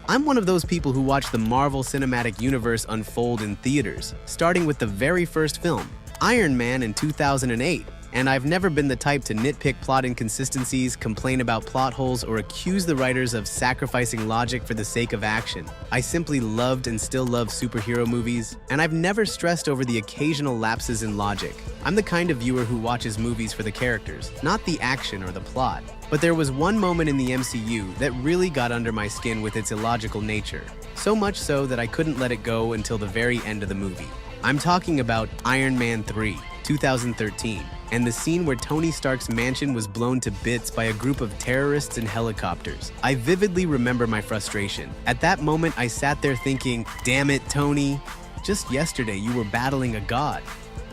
I'm one of those people who watch the Marvel Cinematic Universe unfold in theaters, starting with the very first film, Iron Man in 2008. And I've never been the type to nitpick plot inconsistencies, complain about plot holes, or accuse the writers of sacrificing logic for the sake of action. I simply loved and still love superhero movies, and I've never stressed over the occasional lapses in logic. I'm the kind of viewer who watches movies for the characters, not the action or the plot. But there was one moment in the MCU that really got under my skin with its illogical nature. So much so that I couldn't let it go until the very end of the movie. I'm talking about Iron Man 3, 2013. And the scene where Tony Stark's mansion was blown to bits by a group of terrorists in helicopters. I vividly remember my frustration. At that moment, I sat there thinking, damn it, Tony. Just yesterday, you were battling a god.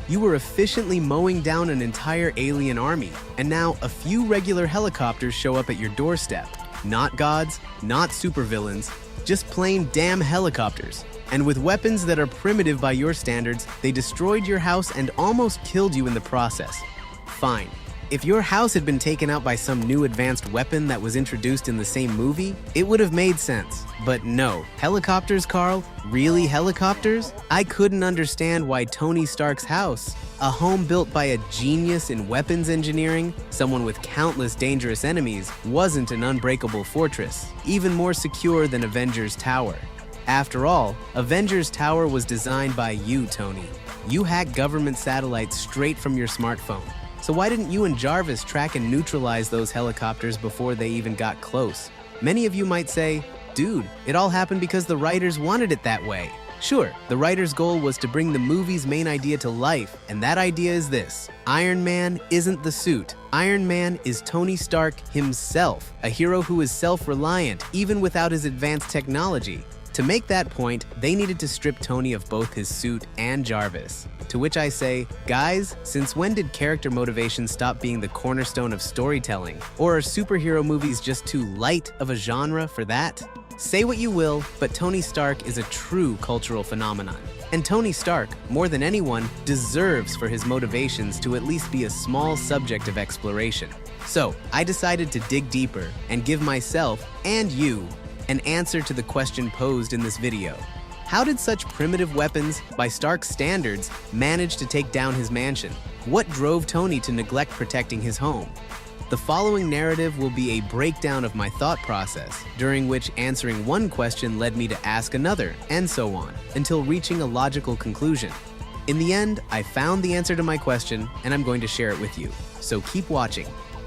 You were efficiently mowing down an entire alien army, and now a few regular helicopters show up at your doorstep. Not gods, not supervillains, just plain damn helicopters. And with weapons that are primitive by your standards, they destroyed your house and almost killed you in the process. Fine. If your house had been taken out by some new advanced weapon that was introduced in the same movie, it would have made sense. But no. Helicopters, Carl? Really helicopters? I couldn't understand why Tony Stark's house, a home built by a genius in weapons engineering, someone with countless dangerous enemies, wasn't an unbreakable fortress, even more secure than Avengers Tower. After all, Avengers Tower was designed by you, Tony. You hacked government satellites straight from your smartphone. So why didn't you and Jarvis track and neutralize those helicopters before they even got close? Many of you might say, dude, it all happened because the writers wanted it that way. Sure, the writer's goal was to bring the movie's main idea to life, and that idea is this. Iron Man isn't the suit. Iron Man is Tony Stark himself, a hero who is self-reliant, even without his advanced technology. To make that point, they needed to strip Tony of both his suit and Jarvis. To which I say, guys, since when did character motivation stop being the cornerstone of storytelling? Or are superhero movies just too light of a genre for that? Say what you will, but Tony Stark is a true cultural phenomenon. And Tony Stark, more than anyone, deserves for his motivations to at least be a small subject of exploration. So, I decided to dig deeper and give myself, and you, an answer to the question posed in this video. How did such primitive weapons, by Stark's standards, manage to take down his mansion? What drove Tony to neglect protecting his home? The following narrative will be a breakdown of my thought process, during which answering one question led me to ask another, and so on, until reaching a logical conclusion. In the end, I found the answer to my question, and I'm going to share it with you. So keep watching.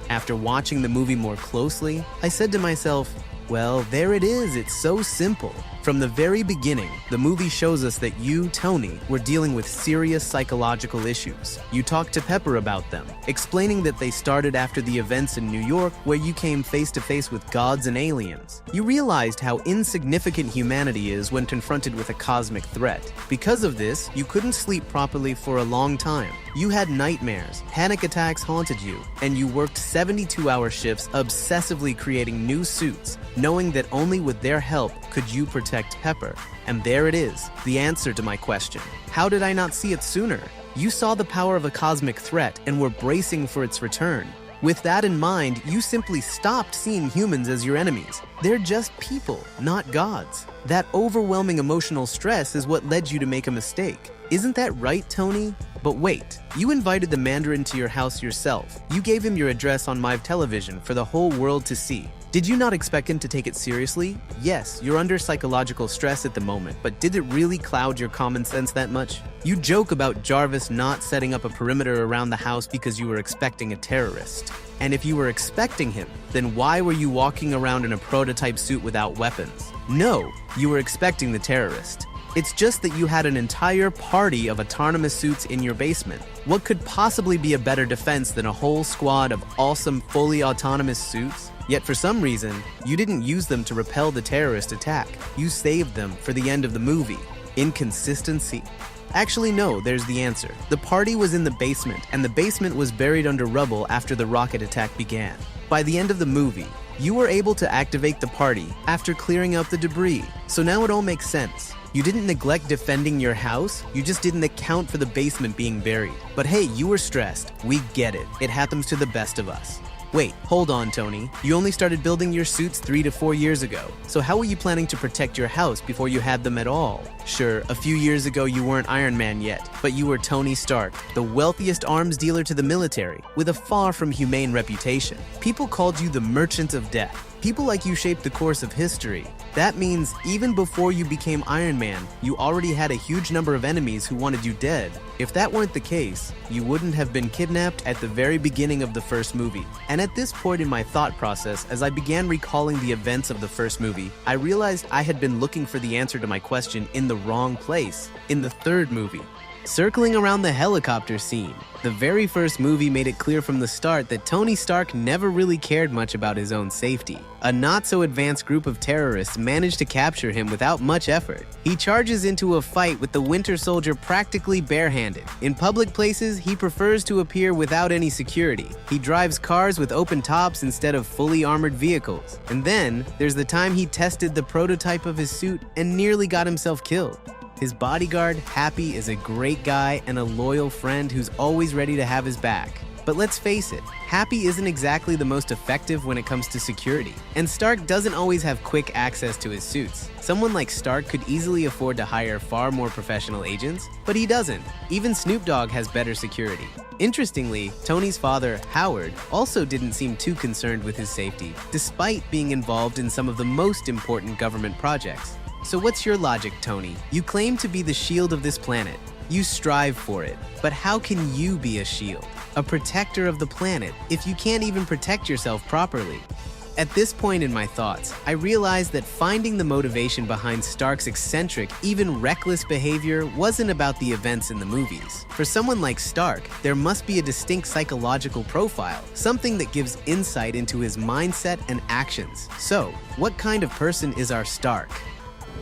After watching the movie more closely, I said to myself, well, there it is, it's so simple. From the very beginning, the movie shows us that you, Tony, were dealing with serious psychological issues. You talked to Pepper about them, explaining that they started after the events in New York where you came face to face with gods and aliens. You realized how insignificant humanity is when confronted with a cosmic threat. Because of this, you couldn't sleep properly for a long time. You had nightmares, panic attacks haunted you, and you worked 72-hour shifts obsessively creating new suits, knowing that only with their help could you protect Pepper. And there it is, the answer to my question. How did I not see it sooner? You saw the power of a cosmic threat and were bracing for its return. With that in mind, you simply stopped seeing humans as your enemies. They're just people, not gods. That overwhelming emotional stress is what led you to make a mistake. Isn't that right, Tony? But wait, you invited the Mandarin to your house yourself. You gave him your address on live television for the whole world to see. Did you not expect him to take it seriously? Yes, you're under psychological stress at the moment, but did it really cloud your common sense that much? You joke about Jarvis not setting up a perimeter around the house because you were expecting a terrorist. And if you were expecting him, then why were you walking around in a prototype suit without weapons? No, you were expecting the terrorist. It's just that you had an entire party of autonomous suits in your basement. What could possibly be a better defense than a whole squad of awesome, fully autonomous suits? Yet for some reason, you didn't use them to repel the terrorist attack. You saved them for the end of the movie. Inconsistency? Actually, no, there's the answer. The party was in the basement, and the basement was buried under rubble after the rocket attack began. By the end of the movie, you were able to activate the party after clearing out the debris. So now it all makes sense. You didn't neglect defending your house, you just didn't account for the basement being buried. But hey, you were stressed. We get it. It happens to the best of us. Wait, hold on, Tony. You only started building your suits 3 to 4 years ago. So how were you planning to protect your house before you had them at all? Sure, a few years ago you weren't Iron Man yet, but you were Tony Stark, the wealthiest arms dealer to the military, with a far from humane reputation. People called you the Merchant of Death. People like you shaped the course of history. That means even before you became Iron Man, you already had a huge number of enemies who wanted you dead. If that weren't the case, you wouldn't have been kidnapped at the very beginning of the first movie. And at this point in my thought process, as I began recalling the events of the first movie, I realized I had been looking for the answer to my question in the wrong place, in the third movie. Circling around the helicopter scene, the very first movie made it clear from the start that Tony Stark never really cared much about his own safety. A not-so-advanced group of terrorists managed to capture him without much effort. He charges into a fight with the Winter Soldier practically barehanded. In public places, he prefers to appear without any security. He drives cars with open tops instead of fully armored vehicles. And then, there's the time he tested the prototype of his suit and nearly got himself killed. His bodyguard, Happy, is a great guy and a loyal friend who's always ready to have his back. But let's face it, Happy isn't exactly the most effective when it comes to security. And Stark doesn't always have quick access to his suits. Someone like Stark could easily afford to hire far more professional agents, but he doesn't. Even Snoop Dogg has better security. Interestingly, Tony's father, Howard, also didn't seem too concerned with his safety, despite being involved in some of the most important government projects. So what's your logic, Tony? You claim to be the shield of this planet. You strive for it. But how can you be a shield, a protector of the planet, if you can't even protect yourself properly? At this point in my thoughts, I realized that finding the motivation behind Stark's eccentric, even reckless behavior wasn't about the events in the movies. For someone like Stark, there must be a distinct psychological profile, something that gives insight into his mindset and actions. So, what kind of person is our Stark?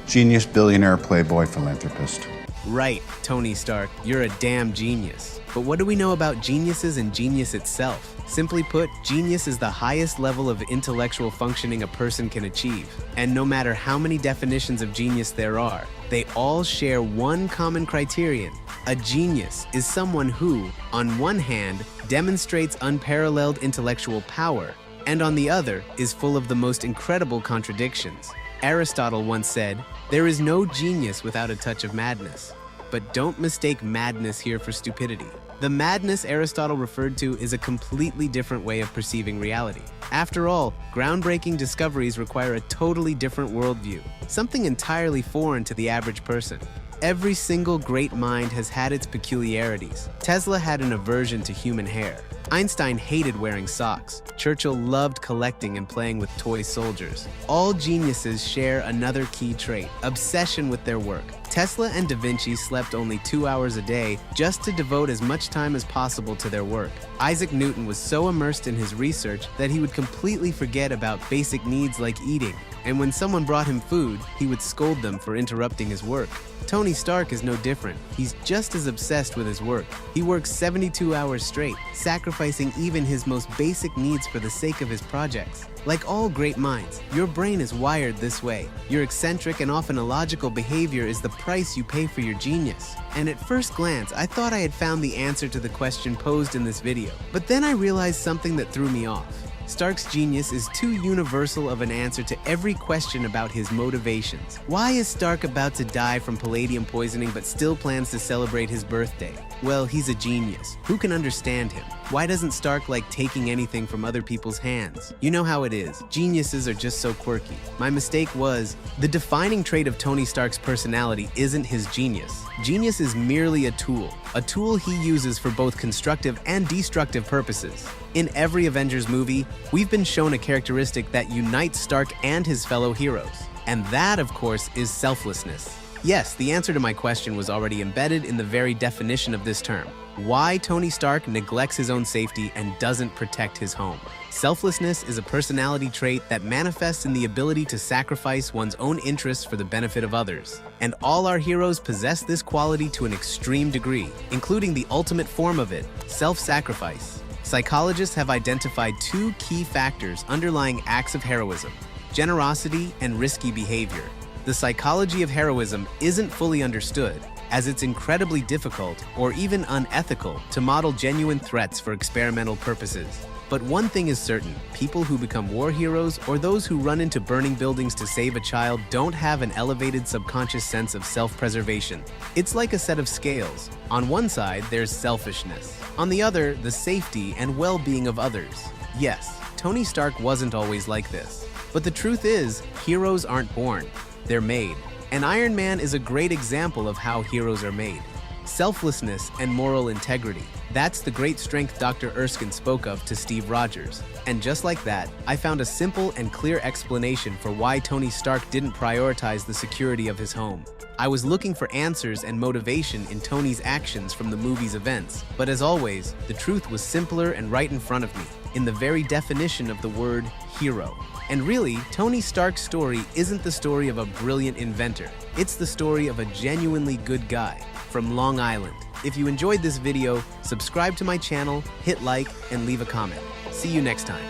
Genius, billionaire, playboy, philanthropist. Right, Tony Stark, you're a damn genius. But what do we know about geniuses and genius itself? Simply put, genius is the highest level of intellectual functioning a person can achieve. And no matter how many definitions of genius there are, they all share one common criterion. A genius is someone who, on one hand, demonstrates unparalleled intellectual power, and on the other, is full of the most incredible contradictions. Aristotle once said, "There is no genius without a touch of madness." But don't mistake madness here for stupidity. The madness Aristotle referred to is a completely different way of perceiving reality. After all, groundbreaking discoveries require a totally different worldview, something entirely foreign to the average person. Every single great mind has had its peculiarities. Tesla had an aversion to human hair. Einstein hated wearing socks. Churchill loved collecting and playing with toy soldiers. All geniuses share another key trait: obsession with their work. Tesla and Da Vinci slept only 2 hours a day just to devote as much time as possible to their work. Isaac Newton was so immersed in his research that he would completely forget about basic needs like eating. And when someone brought him food, he would scold them for interrupting his work. Tony Stark is no different. He's just as obsessed with his work. He works 72 hours straight, sacrificing even his most basic needs for the sake of his projects. Like all great minds, your brain is wired this way. Your eccentric and often illogical behavior is the price you pay for your genius. And at first glance, I thought I had found the answer to the question posed in this video. But then I realized something that threw me off. Stark's genius is too universal of an answer to every question about his motivations. Why is Stark about to die from palladium poisoning but still plans to celebrate his birthday? Well, he's a genius. Who can understand him? Why doesn't Stark like taking anything from other people's hands? You know how it is. Geniuses are just so quirky. My mistake was, the defining trait of Tony Stark's personality isn't his genius. Genius is merely a tool he uses for both constructive and destructive purposes. In every Avengers movie, we've been shown a characteristic that unites Stark and his fellow heroes. And that, of course, is selflessness. Yes, the answer to my question was already embedded in the very definition of this term. Why Tony Stark neglects his own safety and doesn't protect his home. Selflessness is a personality trait that manifests in the ability to sacrifice one's own interests for the benefit of others. And all our heroes possess this quality to an extreme degree, including the ultimate form of it, self-sacrifice. Psychologists have identified two key factors underlying acts of heroism: generosity and risky behavior. The psychology of heroism isn't fully understood, as it's incredibly difficult or even unethical to model genuine threats for experimental purposes. But one thing is certain, people who become war heroes or those who run into burning buildings to save a child don't have an elevated subconscious sense of self-preservation. It's like a set of scales. On one side, there's selfishness. On the other, the safety and well-being of others. Yes, Tony Stark wasn't always like this. But the truth is, heroes aren't born, they're made. And Iron Man is a great example of how heroes are made. Selflessness and moral integrity. That's the great strength Dr. Erskine spoke of to Steve Rogers. And just like that, I found a simple and clear explanation for why Tony Stark didn't prioritize the security of his home. I was looking for answers and motivation in Tony's actions from the movie's events, but as always, the truth was simpler and right in front of me, in the very definition of the word hero. And really, Tony Stark's story isn't the story of a brilliant inventor. It's the story of a genuinely good guy from Long Island. If you enjoyed this video, subscribe to my channel, hit like, and leave a comment. See you next time.